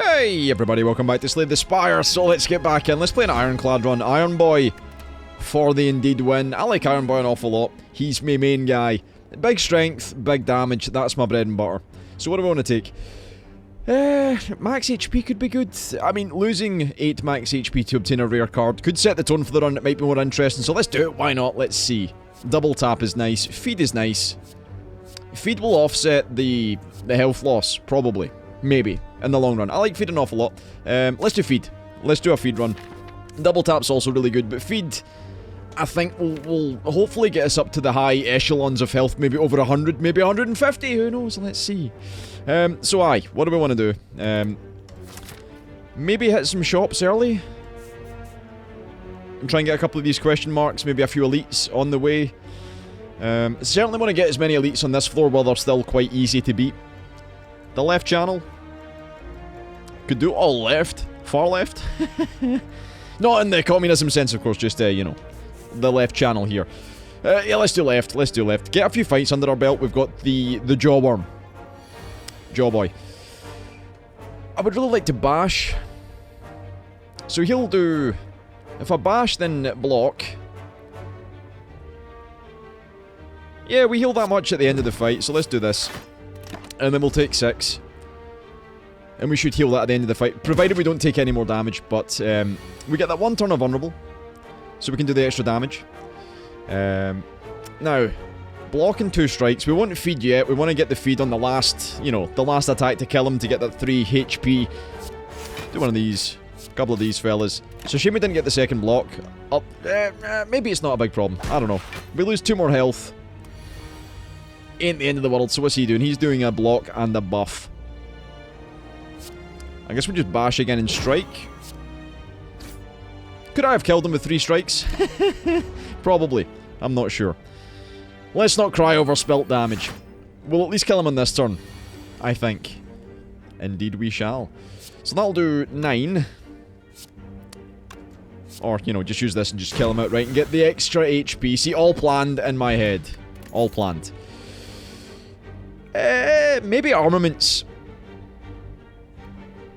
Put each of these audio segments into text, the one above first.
Hey everybody, welcome back to Slay the Spire. So let's get back in. Let's play an Ironclad run. Iron Boy for the indeed win. I like Iron Boy an awful lot. He's my main guy. Big strength, big damage. That's my bread and butter. So what do we want to take? Max HP could be good. I mean, losing 8 max HP to obtain a rare card could set the tone for the run. It might be more interesting. So let's do it. Why not? Let's see. Double tap is nice. Feed is nice. Feed will offset the health loss, probably. Maybe, in the long run. I like feed an awful lot. Let's do feed. Let's do a feed run. Double tap's also really good, but feed, I think, will hopefully get us up to the high echelons of health. Maybe over 100, maybe 150, who knows? Let's see. So aye, what do we want to do? Maybe hit some shops early. And try and get a couple of these question marks, maybe a few elites on the way. Certainly want to get as many elites on this floor while they're still quite easy to beat. The left channel. Could do all left. Far left. Not in the communism sense, of course, just, you know, the left channel here. Yeah, let's do left. Let's do left. Get a few fights under our belt. We've got the Jawworm. Jawboy. I would really like to bash. So he'll do... If I bash, then block. Yeah, we heal that much at the end of the fight, so let's do this. And then we'll take 6. And we should heal that at the end of the fight, provided we don't take any more damage. But we get that one turn of vulnerable, so we can do the extra damage. Now, blocking 2 strikes. We won't feed yet. We want to get the feed on the last, you know, the last attack to kill him to get that 3 HP. Do one of these. A couple of these fellas. So shame we didn't get the second block. Maybe it's not a big problem. I don't know. We lose 2 more health. Ain't the end of the world. So what's he doing? He's doing a block and a buff. I guess we just bash again and strike. Could I have killed him with 3 strikes? Probably. I'm not sure. Let's not cry over spilt damage. We'll at least kill him on this turn, I think. Indeed we shall. So that'll do 9. Or, you know, just use this and just kill him outright and get the extra HP. See, all planned in my head. All planned. Maybe armaments.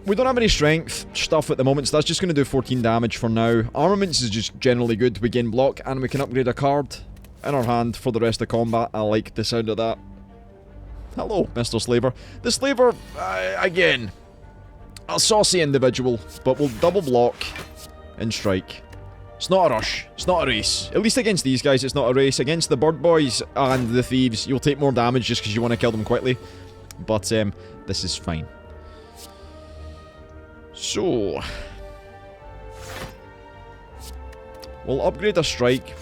We don't have any strength stuff at the moment, so that's just going to do 14 damage for now. Armaments is just generally good. We gain block, and we can upgrade a card in our hand for the rest of combat. I like the sound of that. Hello, Mr. Slaver. The Slaver, again, a saucy individual, but we'll double block and strike. It's not a rush. It's not a race. At least against these guys, it's not a race. Against the bird boys and the thieves, you'll take more damage just because you want to kill them quickly. But, this is fine. So... we'll upgrade a strike.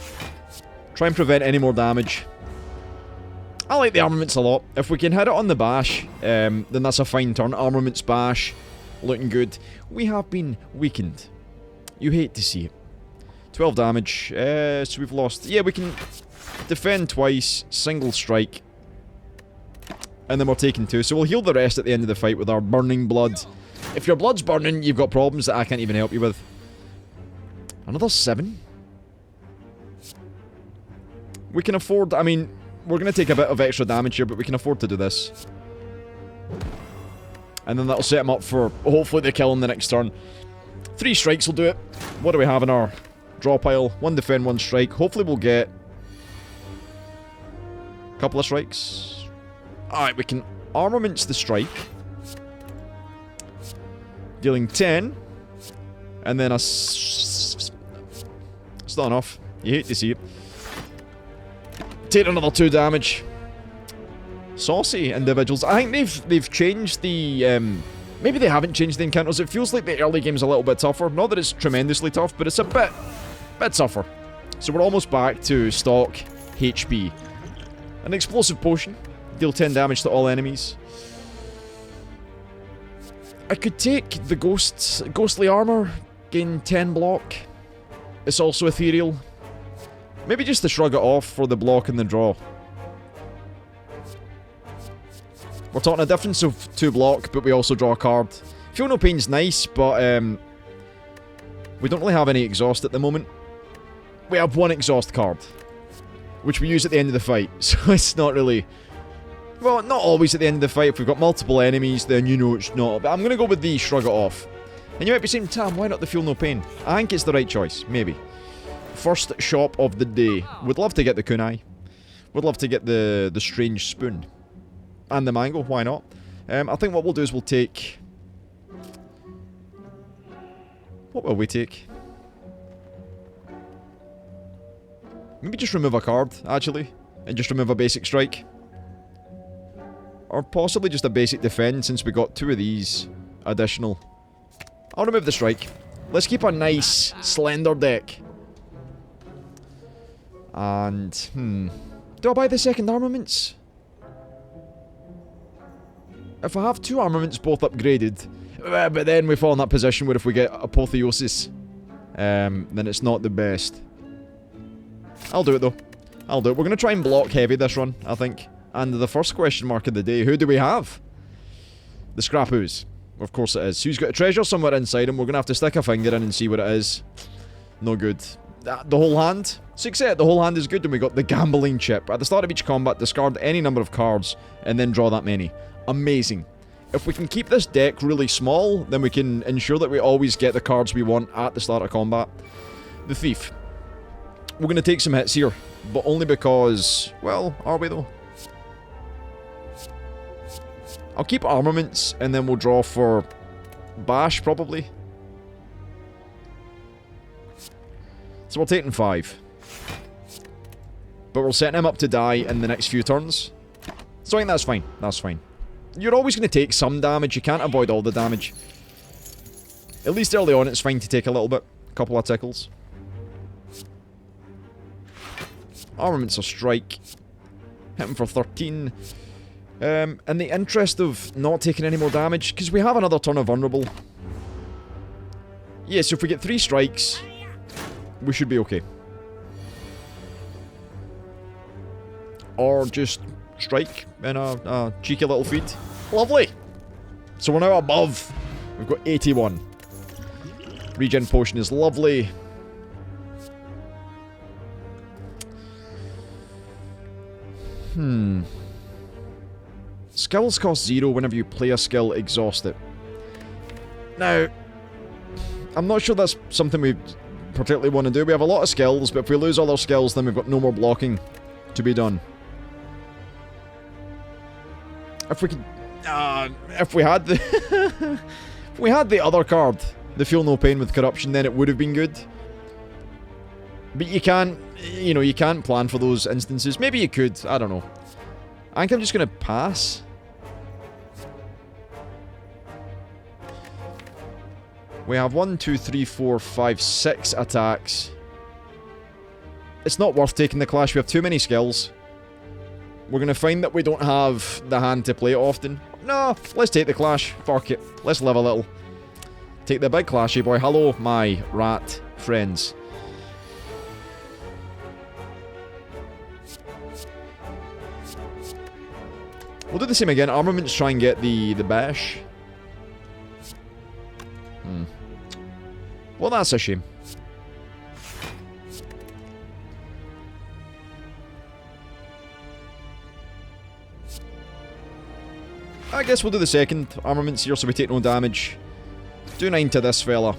Try and prevent any more damage. I like the armaments a lot. If we can hit it on the bash, then that's a fine turn. Armaments bash. Looking good. We have been weakened. You hate to see it. 12 damage. So we've lost... Yeah, we can defend twice. Single strike. And then we're taking 2. So we'll heal the rest at the end of the fight with our burning blood. If your blood's burning, you've got problems that I can't even help you with. Another 7? We can afford... I mean, we're going to take a bit of extra damage here, but we can afford to do this. And then that'll set him up for, hopefully, the kill in the next turn. 3 strikes will do it. What do we have in our draw pile? 1 defend, 1 strike. Hopefully we'll get a couple of strikes. Alright, we can armaments the strike. Dealing 10. And then a... It's not enough. You hate to see it. Take another 2 damage. Saucy individuals. I think they've changed the... maybe they haven't changed the encounters. It feels like the early game's a little bit tougher. Not that it's tremendously tough, but it's a bit tougher. So we're almost back to stock HP. An explosive potion. Deal 10 damage to all enemies. I could take the ghostly armor, gain 10 block. It's also ethereal. Maybe just to shrug it off for the block and the draw. We're talking a difference of 2 block, but we also draw a card. Feel No Pain's nice, but we don't really have any exhaust at the moment. We have 1 exhaust card, which we use at the end of the fight, so it's not really Well, not always at the end of the fight. If we've got multiple enemies, then you know it's not. But I'm going to go with the Shrug It Off. And you might be saying, Tam, why not the Feel No Pain? I think it's the right choice. Maybe. First shop of the day. Would love to get the kunai. Would love to get the strange spoon. And the mango, why not? I think what we'll do is we'll take... What will we take? Maybe just remove a card, actually. And just remove a basic strike. Or possibly just a basic defend, since we got 2 of these additional. I'll remove the strike. Let's keep a nice, slender deck. And, do I buy the second armaments? If I have 2 armaments both upgraded, but then we fall in that position where if we get Apotheosis, then it's not the best. I'll do it though. I'll do it. We're going to try and block heavy this run, I think. And the first question mark of the day, who do we have? The Scrapoos. Of course it is. Who's got a treasure somewhere inside him? We're going to have to stick a finger in and see what it is. No good. The whole hand. 6-8, the whole hand is good, and we got the gambling chip. At the start of each combat, discard any number of cards, and then draw that many. Amazing. If we can keep this deck really small, then we can ensure that we always get the cards we want at the start of combat. The Thief. We're going to take some hits here, but only because... Well, are we though? I'll keep armaments, and then we'll draw for Bash, probably. So we're taking 5. But we're setting him up to die in the next few turns. So I think that's fine. That's fine. You're always going to take some damage. You can't avoid all the damage. At least early on, it's fine to take a little bit. A couple of tickles. Armaments or strike. Hit him for 13. In the interest of not taking any more damage, because we have another turn of vulnerable. Yeah, so if we get 3 strikes, we should be okay. Or just strike in a cheeky little feed. Lovely! So we're now above. We've got 81. Regen potion is lovely. Skills cost 0 whenever you play a skill, exhaust it. Now, I'm not sure that's something we particularly want to do. We have a lot of skills, but if we lose all our skills, then we've got no more blocking to be done. If we could... if we had the... if we had the other card, the Feel No Pain with Corruption, then it would have been good. But you can't... You know, you can't plan for those instances. Maybe you could. I don't know. I think I'm just going to pass. We have 1, 2, 3, 4, 5, 6 attacks. It's not worth taking the clash. We have too many skills. We're going to find that we don't have the hand to play it often. No, let's take the clash. Fuck it. Let's live a little. Take the big clashy boy. Hello, my rat friends. We'll do the same again. Armaments try and get the bash. Well, that's a shame. I guess we'll do the second armaments here so we take no damage. Do 9 to this fella.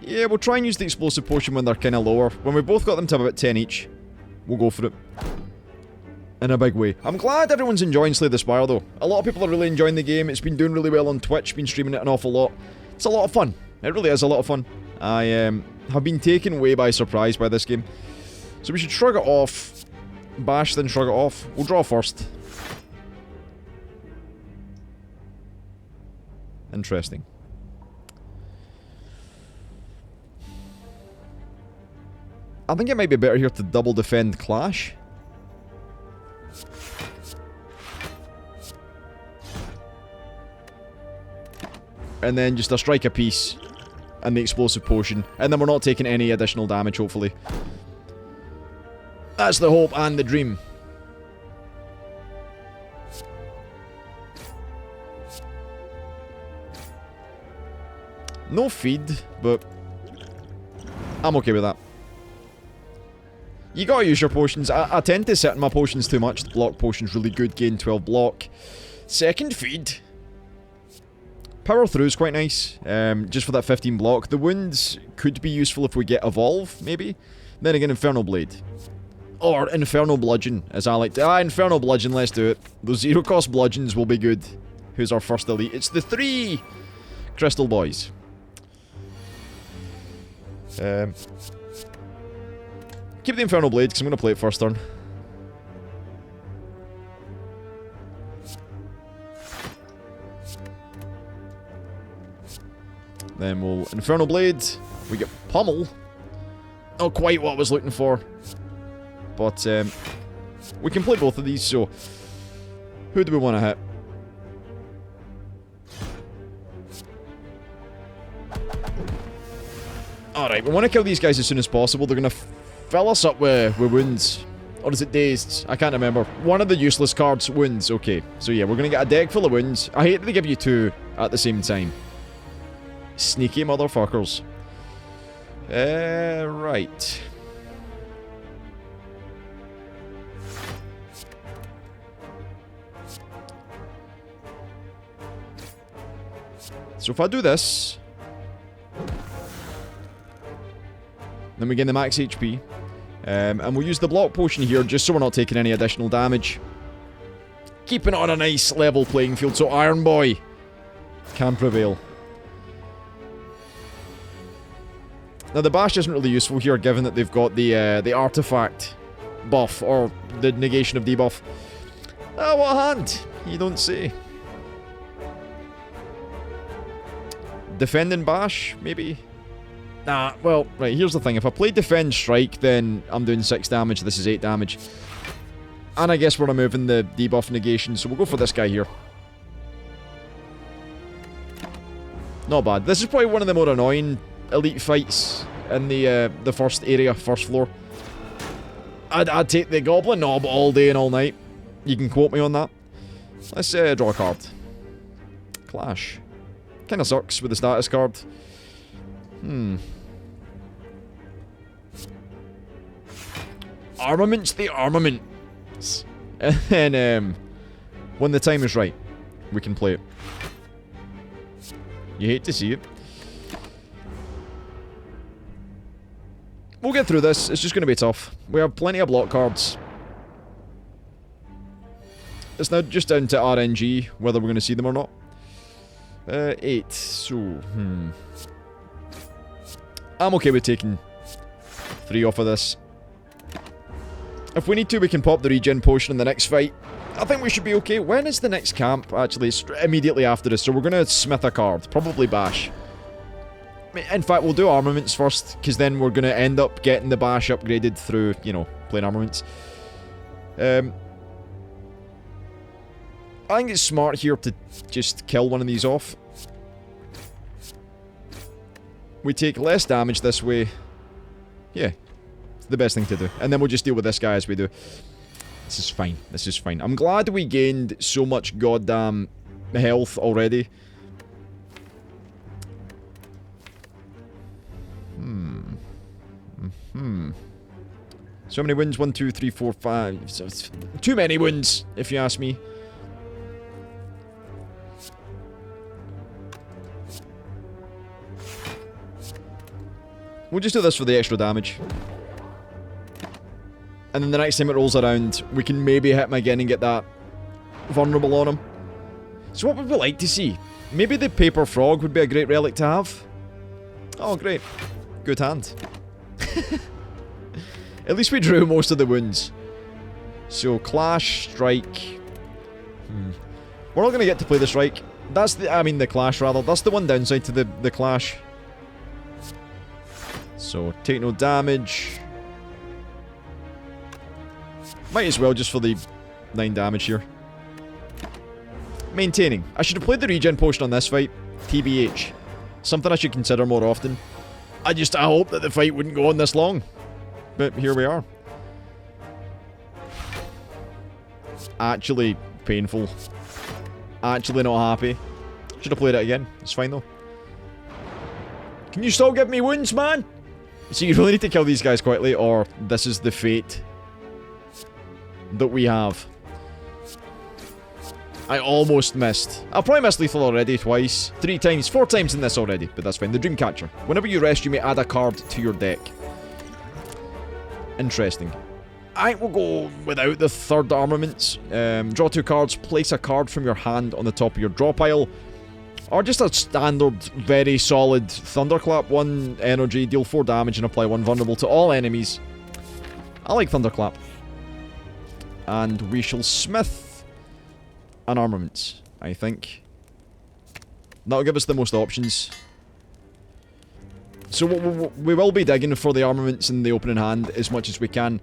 Yeah, we'll try and use the explosive potion when they're kind of lower. When we've both got them to about 10 each, we'll go for it. In a big way. I'm glad everyone's enjoying Slay the Spire though. A lot of people are really enjoying the game. It's been doing really well on Twitch. Been streaming it an awful lot. It's a lot of fun. It really is a lot of fun. I have been taken away by surprise by this game. So we should shrug it off. Bash, then shrug it off. We'll draw first. Interesting. I think it might be better here to double defend Clash. And then just a strike a piece. And the explosive potion. And then we're not taking any additional damage, hopefully. That's the hope and the dream. No feed, but I'm okay with that. You gotta use your potions. I tend to sit in my potions too much. The block potion's really good, gain 12 block. Second feed. Power through is quite nice, just for that 15 block. The wounds could be useful if we get evolve, maybe. Then again, Infernal Blade. Or Infernal Bludgeon, as I like to... Infernal Bludgeon, let's do it. Those zero cost bludgeons will be good. Who's our first elite? It's the 3 Crystal Boys. Keep the Infernal Blade, because I'm going to play it first turn. Then we'll Infernal Blade. We get Pummel. Not quite what I was looking for. But, we can play both of these, so... Who do we want to hit? Alright, we want to kill these guys as soon as possible. They're going to fill us up with wounds. Or is it dazed? I can't remember. One of the useless cards, wounds. Okay, so yeah, we're going to get a deck full of wounds. I hate that they give you 2 at the same time. Sneaky motherfuckers. Right. So if I do this, then we gain the max HP, and we'll use the block potion here just so we're not taking any additional damage. Keeping it on a nice level playing field so Iron Boy can prevail. Now the bash isn't really useful here given that they've got the artifact buff, or the negation of debuff. Ah, what a hand! You don't say. Defend and bash, maybe? Nah, well, right, here's the thing. If I play defend strike, then I'm doing 6 damage, this is 8 damage. And I guess we're removing the debuff negation, so we'll go for this guy here. Not bad. This is probably one of the more annoying elite fights in the first area, first floor. I'd take the Goblin Knob all day and all night. You can quote me on that. Let's draw a card. Clash. Kinda sucks with the status card. Armaments the armaments. And then, when the time is right, we can play it. You hate to see it. We'll get through this. It's just going to be tough. We have plenty of block cards. It's now just down to RNG, whether we're going to see them or not. 8. So, I'm okay with taking 3 off of this. If we need to, we can pop the regen potion in the next fight. I think we should be okay. When is the next camp? Actually, it's immediately after this. So we're going to smith a card. Probably bash. In fact, we'll do armaments first, because then we're going to end up getting the bash upgraded through, you know, playing armaments. I think it's smart here to just kill one of these off. We take less damage this way. Yeah, it's the best thing to do. And then we'll just deal with this guy as we do. This is fine. This is fine. I'm glad we gained so much goddamn health already. So many wins? 1, 2, 3, 4, 5. So too many wins, if you ask me. We'll just do this for the extra damage. And then the next time it rolls around, we can maybe hit him again and get that vulnerable on him. So what would we like to see? Maybe the Paper Frog would be a great relic to have. Oh, great. Good hand. At least we drew most of the wounds. So, Clash, Strike. We're not going to get to play the Strike. That's the, I mean the Clash, rather. That's the one downside to the Clash. So, take no damage. Might as well, just for the 9 damage here. Maintaining. I should have played the regen potion on this fight. TBH. Something I should consider more often. I hope that the fight wouldn't go on this long. But here we are. Actually painful. Actually not happy. Should have played it again. It's fine though. Can you still give me wounds, man? So you really need to kill these guys quickly, or this is the fate that we have. I almost missed. I've probably missed lethal already twice. 3 times, 4 times in this already, but that's fine. The Dreamcatcher. Whenever you rest, you may add a card to your deck. Interesting. I will go without the third armaments. Draw 2 cards, place a card from your hand on the top of your draw pile. Or just a standard, very solid Thunderclap. 1 energy, deal 4 damage, and apply 1 vulnerable to all enemies. I like Thunderclap. And we shall smith an armaments, I think. That'll give us the most options. So we will be digging for the armaments in the opening hand as much as we can.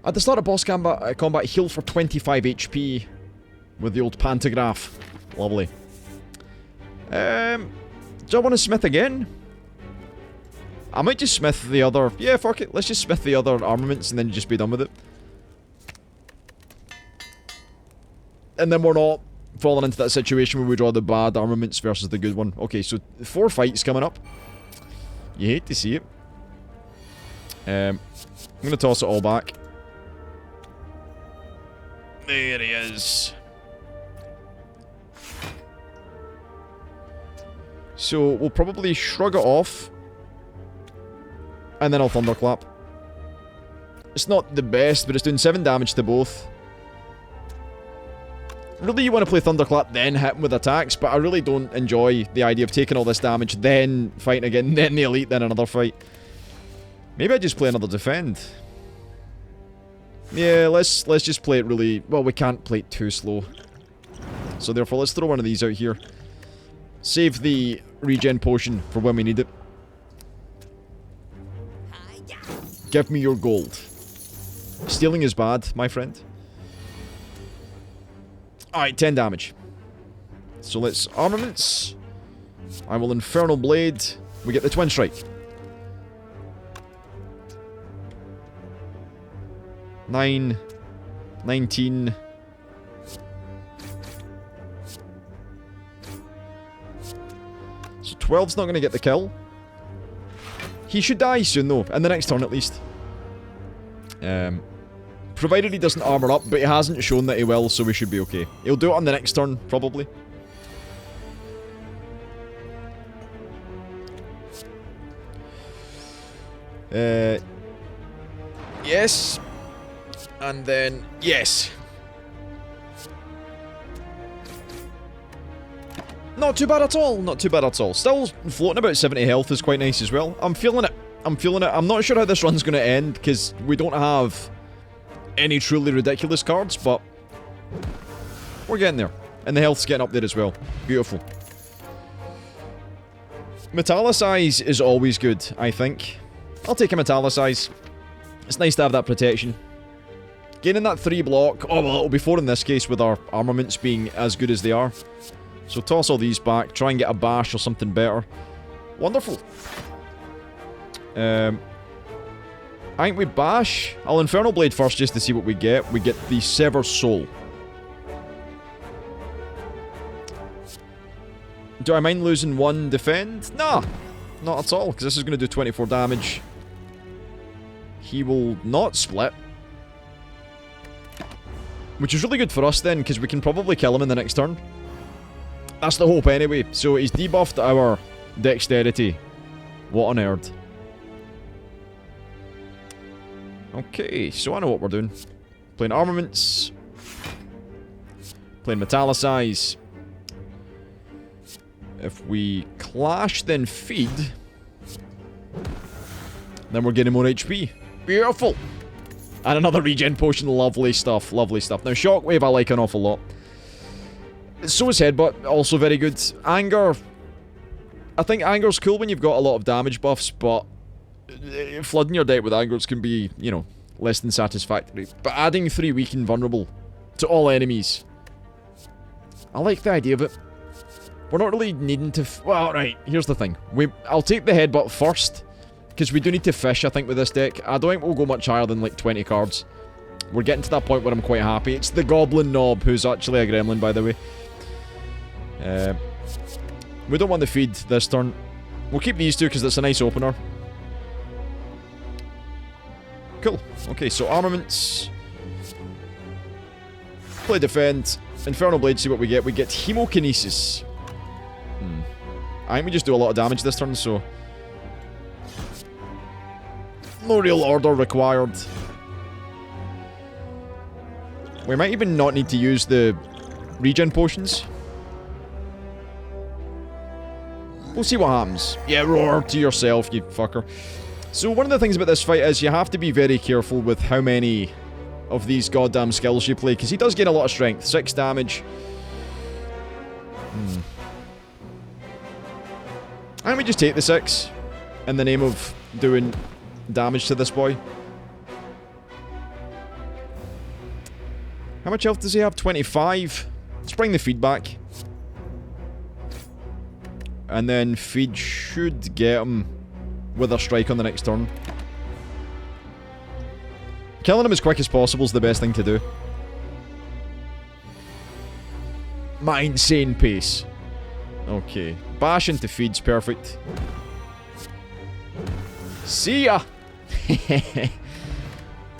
At the start of boss combat, heal for 25 HP with the old pantograph. Lovely. Do I want to smith again? I might just smith the other... Yeah, fuck it. Let's just smith the other armaments and then just be done with it. And then we're not falling into that situation where we draw the bad armaments versus the good one. Okay, so 4 fights coming up. You hate to see it. I'm going to toss it all back. There he is. So we'll probably shrug it off. And then I'll Thunderclap. It's not the best, but it's doing 7 damage to both. Really, you want to play Thunderclap, then hit him with attacks, but I really don't enjoy the idea of taking all this damage, then fighting again, then the elite, then another fight. Maybe I just play another defend. Yeah, let's just play it really... Well, we can't play it too slow. So therefore, let's throw one of these out here. Save the regen potion for when we need it. Give me your gold. Stealing is bad, my friend. Alright, 10 damage. So let's armaments. I will Infernal Blade. We get the Twin Strike. 9. 19. So 12's not going to get the kill. He should die soon though, in the next turn at least. Provided he doesn't armor up, but he hasn't shown that he will, so we should be okay. He'll do it on the next turn, probably. Yes. And then, yes. Not too bad at all, not too bad at all. Still floating about 70 health is quite nice as well. I'm feeling it. I'm feeling it. I'm not sure how this run's going to end, because we don't have any truly ridiculous cards, but we're getting there. And the health's getting up there as well. Beautiful. Metallicize is always good, I think. I'll take a Metallicize. It's nice to have that protection. Gaining that 3 block. Oh, well, it'll be 4 in this case with our armaments being as good as they are. So toss all these back. Try and get a bash or something better. Wonderful. I think we bash. I'll Infernal Blade first just to see what we get. We get the Sever Soul. Do I mind losing 1 defend? Nah, not at all, because this is going to do 24 damage. He will not split. Which is really good for us then, because we can probably kill him in the next turn. That's the hope anyway. So he's debuffed our dexterity. What on earth? Okay, so I know what we're doing. Playing armaments. Playing Metallicize. If we clash, then feed. Then we're getting more HP. Beautiful! And another regen potion. Lovely stuff, lovely stuff. Now, Shockwave I like an awful lot. So is Headbutt, also very good. Anger. I think Anger's cool when you've got a lot of damage buffs, but flooding your deck with Angers can be, you know, less than satisfactory. But adding 3 weak and vulnerable to all enemies, I like the idea of it. We're not really needing to... Well, right, here's the thing. I'll take the Headbutt first, because we do need to fish, I think, with this deck. I don't think we'll go much higher than, like, 20 cards. We're getting to that point where I'm quite happy. It's the Goblin Knob, who's actually a gremlin, by the way. We don't want the feed this turn. We'll keep these two, because it's a nice opener. Cool. Okay, so armaments. Play defend. Infernal Blade, see what we get. We get Hemokinesis. I think we just do a lot of damage this turn, so... no real order required. We might even not need to use the regen potions. We'll see what happens. Yeah, roar to yourself, you fucker. So one of the things about this fight is you have to be very careful with how many of these goddamn skills you play, because he does gain a lot of strength. 6 damage. I think we just take the 6 in the name of doing damage to this boy. How much health does he have? 25. Let's bring the feed back. And then feed should get him with a strike on the next turn. Killing him as quick as possible is the best thing to do. My insane pace. Okay. Bash into feed's perfect. See ya!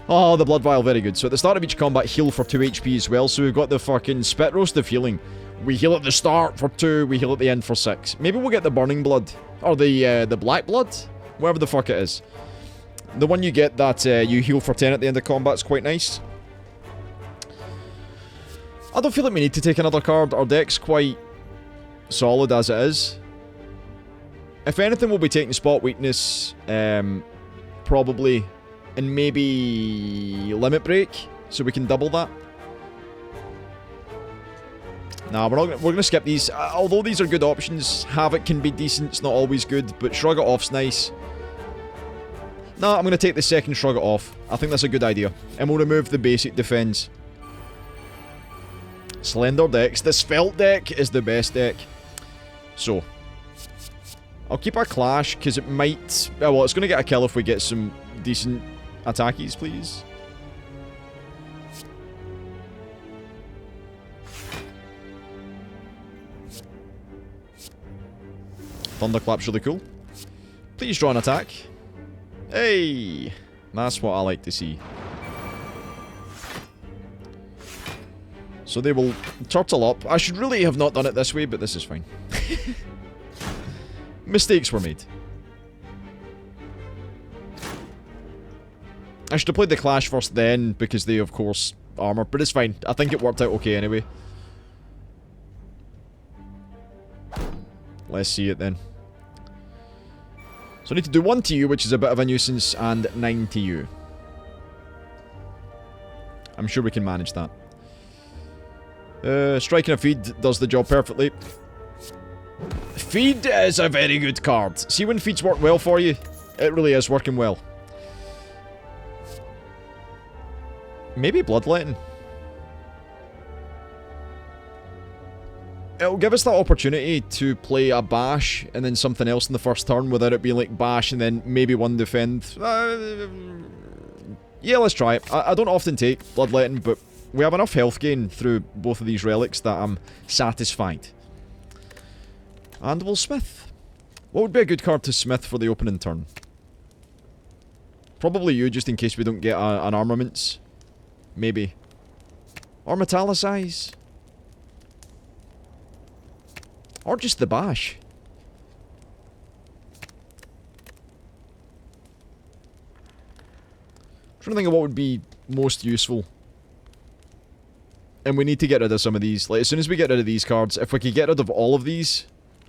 Oh, the blood vial, very good. So at the start of each combat, heal for 2 HP as well. So we've got the fucking spit roast of healing. We heal at the start for 2, we heal at the end for 6. Maybe we'll get the burning blood. Or the black blood? Whatever the fuck it is. The one you get that you heal for 10 at the end of combat is quite nice. I don't feel like we need to take another card. Our deck's quite solid as it is. If anything, we'll be taking Spot Weakness, probably, and maybe Limit Break, so we can double that. Nah, we're gonna skip these. Although these are good options, Havoc can be decent. It's not always good, but Shrug It Off's nice. Nah, I'm gonna take the second Shrug It Off. I think that's a good idea, and we'll remove the basic defense. Slender decks. The Svelte deck is the best deck. So, I'll keep our Clash, because it might... well, it's going to get a kill if we get some decent attackies, please. Thunderclap's really cool. Please draw an attack. Hey! That's what I like to see. So they will turtle up. I should really have not done it this way, but this is fine. Mistakes were made. I should have played the Clash first then, because they, of course, armor. But it's fine. I think it worked out okay anyway. Let's see it then. So I need to do 1 to you, which is a bit of a nuisance, and 9 to you. I'm sure we can manage that. Striking a feed does the job perfectly. Feed is a very good card. See when feeds work well for you? It really is working well. Maybe Bloodletting. It'll give us that opportunity to play a Bash and then something else in the first turn without it being like Bash and then maybe 1 defend. Yeah, let's try it. I don't often take Bloodletting, but we have enough health gain through both of these relics that I'm satisfied. And we'll Smith. What would be a good card to Smith for the opening turn? Probably you, just in case we don't get an armaments. Maybe. Or Metallicize. Or just the Bash. I'm trying to think of what would be most useful. And we need to get rid of some of these. Like, as soon as we get rid of these cards, if we could get rid of all of these,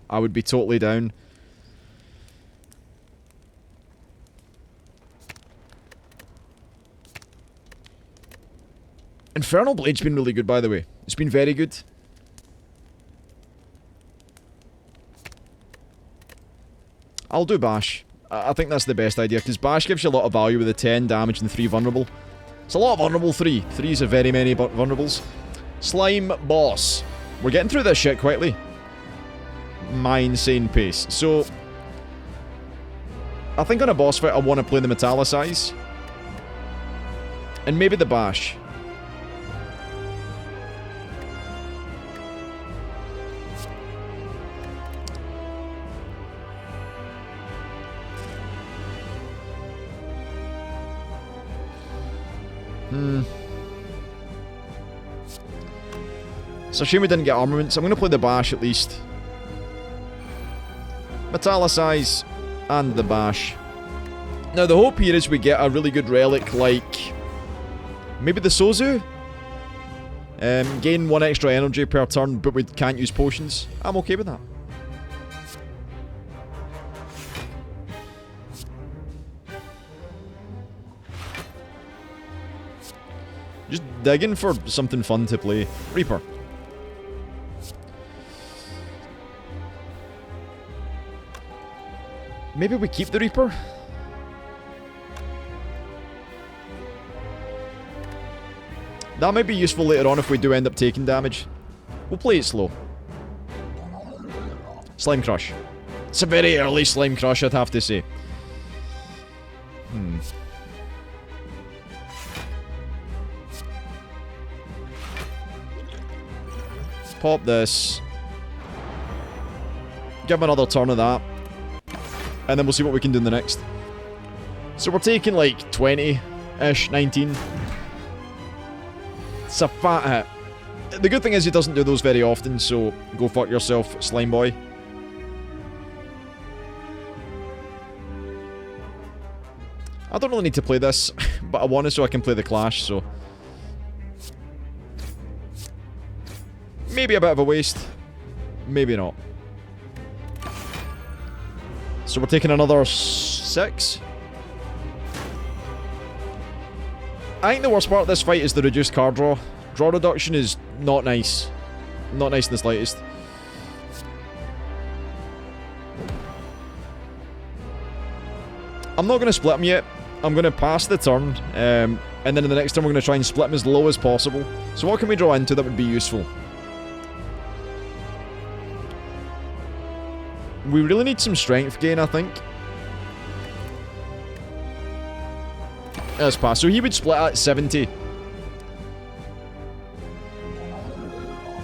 I would be totally down. Infernal Blade's been really good, by the way. It's been very good. I'll do Bash. I think that's the best idea, because Bash gives you a lot of value with the 10 damage and 3 vulnerable. It's a lot of vulnerable 3. 3's a very many vulnerables. Slime Boss. We're getting through this shit quickly. My insane pace. So, I think on a boss fight I want to play the Metallicize. And maybe the Bash. It's a shame we didn't get armaments. I'm going to play the bash at least. Metallicize and the bash. Now the hope here is we get a really good relic like maybe the Sozu. Gain 1 extra energy per turn, but we can't use potions. I'm okay with that. Just digging for something fun to play. Reaper. Maybe we keep the Reaper? That might be useful later on if we do end up taking damage. We'll play it slow. Slime Crush. It's a very early Slime Crush, I'd have to say. Pop this. Give him another turn of that. And then we'll see what we can do in the next. So we're taking like 20-ish, 19. It's a fat hit. The good thing is he doesn't do those very often, so go fuck yourself, Slime Boy. I don't really need to play this, but I want to so I can play the Clash, so... Maybe a bit of a waste. Maybe not. So we're taking another 6. I think the worst part of this fight is the reduced card draw. Draw reduction is not nice. Not nice in the slightest. I'm not going to split him yet. I'm going to pass the turn. And then in the next turn we're going to try and split him as low as possible. So what can we draw into that would be useful? We really need some strength gain, I think. Let's pass. So he would split at 70.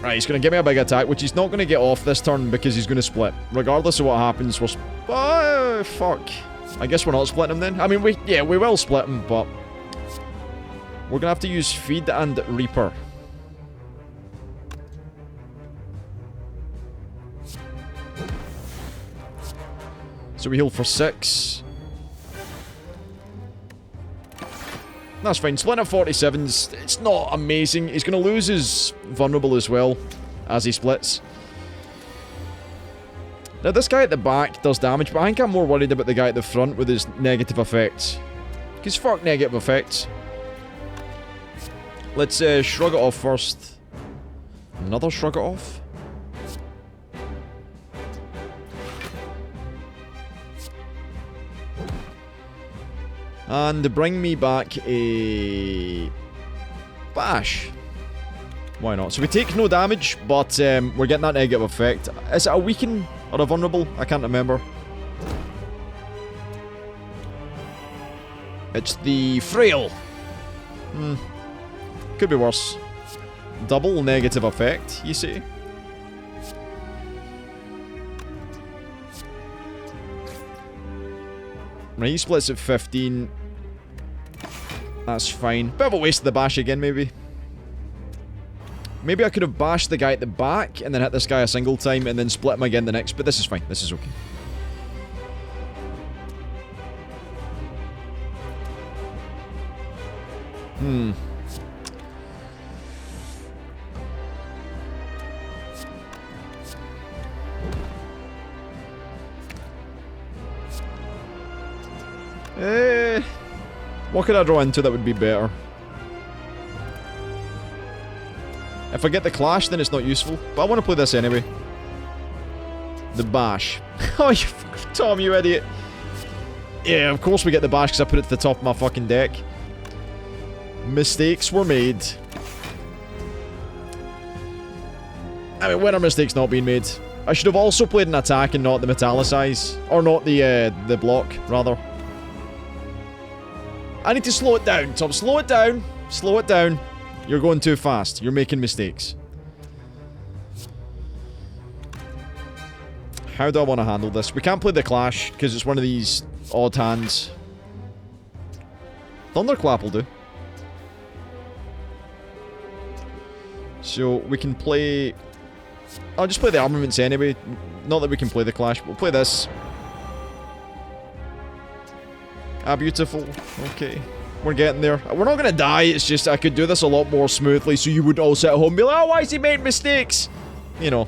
Right, he's going to give me a big attack, which he's not going to get off this turn because he's going to split. Regardless of what happens, we're... Oh, fuck. I guess we're not splitting him then. I mean, we will split him, but... We're going to have to use Feed and Reaper. So we heal for 6. That's fine. Splitting at 47's, it's not amazing. He's going to lose his vulnerable as well as he splits. Now this guy at the back does damage, but I think I'm more worried about the guy at the front with his negative effects. Because fuck negative effects. Let's shrug it off first. Another shrug it off. And bring me back a... bash. Why not? So we take no damage, but we're getting that negative effect. Is it a weaken or a vulnerable? I can't remember. It's the frail. Could be worse. Double negative effect, you see? Right, he splits at 15. That's fine. Bit of a waste of the bash again, maybe. Maybe I could have bashed the guy at the back and then hit this guy a single time and then split him again the next, but this is fine. This is okay. What could I draw into that would be better? If I get the Clash, then it's not useful. But I want to play this anyway. The Bash. Oh, you Tom, you idiot. Yeah, of course we get the Bash because I put it to the top of my fucking deck. Mistakes were made. I mean, when are mistakes not being made? I should have also played an attack and not the Metallicize. Or not the block, rather. I need to slow it down, Tom. Slow it down. Slow it down. You're going too fast. You're making mistakes. How do I want to handle this? We can't play the Clash, because it's one of these odd hands. Thunderclap will do. So we can play... I'll just play the armaments anyway. Not that we can play the clash, but we'll play this. Ah, beautiful. Okay. We're getting there. We're not gonna die, it's just I could do this a lot more smoothly so you would all sit at home and be like, oh, why has he made mistakes? You know.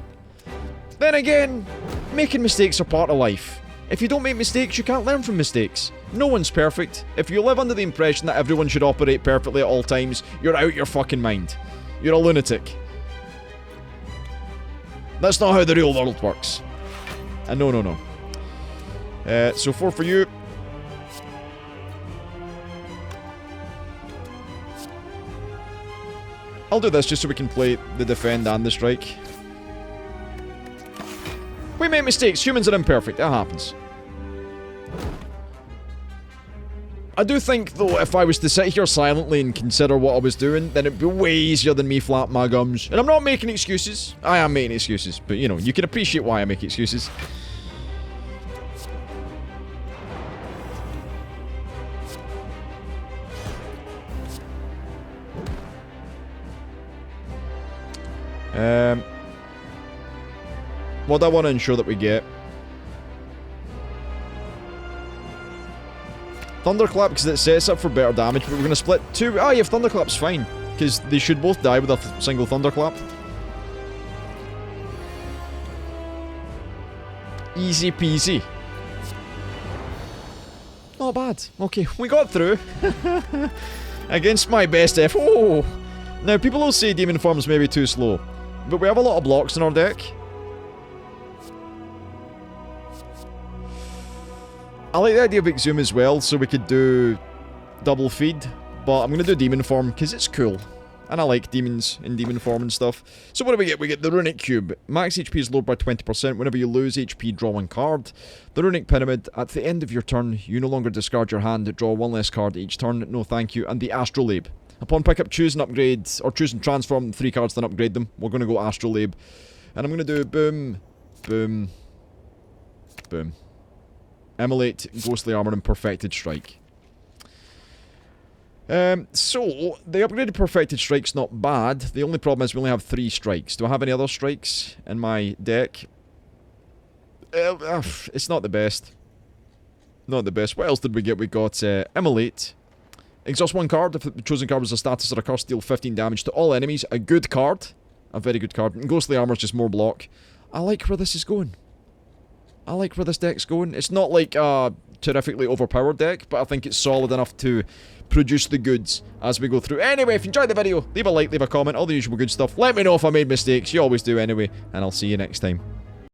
Then again, making mistakes are part of life. If you don't make mistakes, you can't learn from mistakes. No one's perfect. If you live under the impression that everyone should operate perfectly at all times, you're out your fucking mind. You're a lunatic. That's not how the real world works. And no. So 4 for you. I'll do this just so we can play the defend and the strike. We make mistakes. Humans are imperfect. That happens. I do think, though, if I was to sit here silently and consider what I was doing, then it'd be way easier than me flapping my gums. And I'm not making excuses. I am making excuses. But, you know, you can appreciate why I make excuses. What I want to ensure that we get... Thunderclap, because it sets up for better damage, but we're going to split 2... Ah, yeah, Thunderclap's fine, because they should both die with a single Thunderclap. Easy peasy. Not bad. Okay, we got through. Against my best effort. Oh! Now, people will say Demon Form's maybe too slow, but we have a lot of blocks in our deck. I like the idea of Exhume as well, so we could do double feed, but I'm going to do Demon Form because it's cool. And I like demons in Demon Form and stuff. So what do we get? We get the Runic Cube. Max HP is lowered by 20%. Whenever you lose HP, draw 1 card. The Runic Pyramid. At the end of your turn, you no longer discard your hand. Draw 1 less card each turn. No thank you. And the Astrolabe. Upon pickup, choose an upgrade, or choose and transform 3 cards, then upgrade them. We're going to go Astrolabe. And I'm going to do boom, boom, boom. Immolate, Ghostly Armor, and Perfected Strike. So, the upgraded Perfected Strike's not bad. The only problem is we only have 3 strikes. Do I have any other strikes in my deck? It's not the best. Not the best. What else did we get? We got Immolate. Exhaust 1 card. If the chosen card was a status or a curse, deal 15 damage to all enemies. A good card. A very good card. And Ghostly Armor's just more block. I like where this is going. I like where this deck's going. It's not like a terrifically overpowered deck, but I think it's solid enough to produce the goods as we go through. Anyway, if you enjoyed the video, leave a like, leave a comment, all the usual good stuff. Let me know if I made mistakes. You always do anyway, and I'll see you next time.